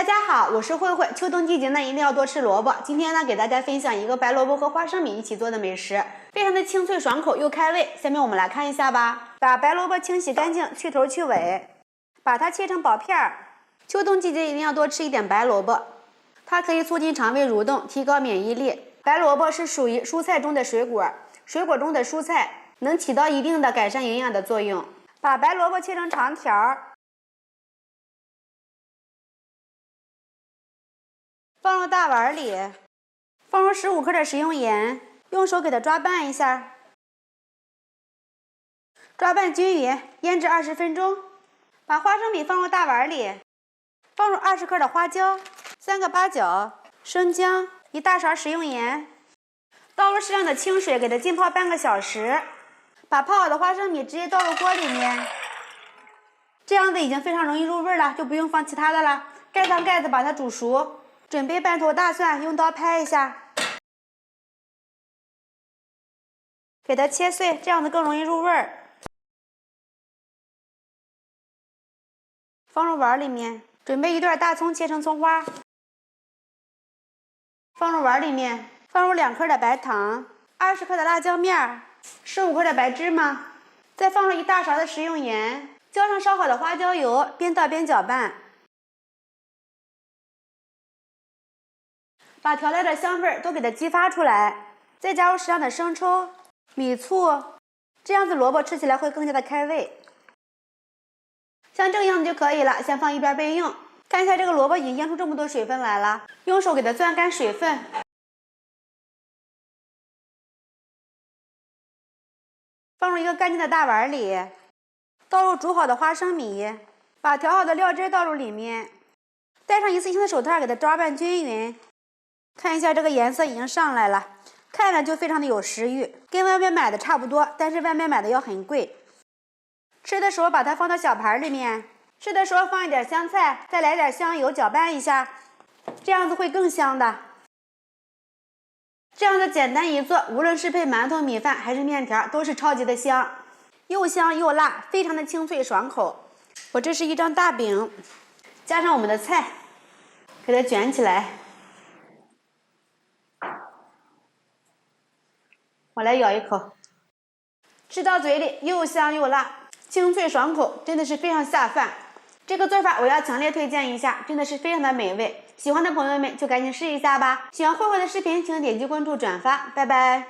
大家好，我是慧慧。秋冬季节呢，一定要多吃萝卜。今天呢，给大家分享一个白萝卜和花生米一起做的美食，非常的清脆爽口又开胃。下面我们来看一下吧。把白萝卜清洗干净，去头去尾，把它切成薄片儿。秋冬季节一定要多吃一点白萝卜，它可以促进肠胃蠕动，提高免疫力。白萝卜是属于蔬菜中的水果，水果中的蔬菜，能起到一定的改善营养的作用。把白萝卜切成长条，放入大碗里，放入15克的食用盐，用手给它抓拌一下，抓拌均匀，腌制20分钟。把花生米放入大碗里，放入20克的花椒，3个八角，生姜，1大勺食用盐，倒入适量的清水，给它浸泡半个小时。把泡好的花生米直接倒入锅里面，这样子已经非常容易入味了，就不用放其他的了。盖上盖子把它煮熟。准备半头大蒜，用刀拍一下，给它切碎，这样子更容易入味儿。放入碗里面，准备1段大葱切成葱花，放入碗里面，放入2克的白糖，20克的辣椒面，15克的白芝麻，再放入1大勺的食用盐，浇上烧好的花椒油，边倒边搅拌。把调料的香味都给它激发出来，再加入适量的生抽、米醋，这样子萝卜吃起来会更加的开胃。像这个样子就可以了，先放一边备用。看一下这个萝卜已经腌出这么多水分来了，用手给它攥干水分。放入一个干净的大碗里，倒入煮好的花生米，把调好的料汁倒入里面，戴上一次性的手套给它抓拌均匀。看一下这个颜色已经上来了，看着就非常的有食欲，跟外面买的差不多，但是外面买的要很贵。吃的时候把它放到小盘里面，吃的时候放一点香菜，再来点香油，搅拌一下，这样子会更香的。这样子简单一做，无论是配馒头、米饭还是面条，都是超级的香，又香又辣，非常的清脆爽口。我这是一张大饼，加上我们的菜，给它卷起来。我来咬一口，吃到嘴里又香又辣，清脆爽口，真的是非常下饭。这个做法我要强烈推荐一下，真的是非常的美味。喜欢的朋友们就赶紧试一下吧。喜欢慧慧的视频，请点击关注、转发，拜拜。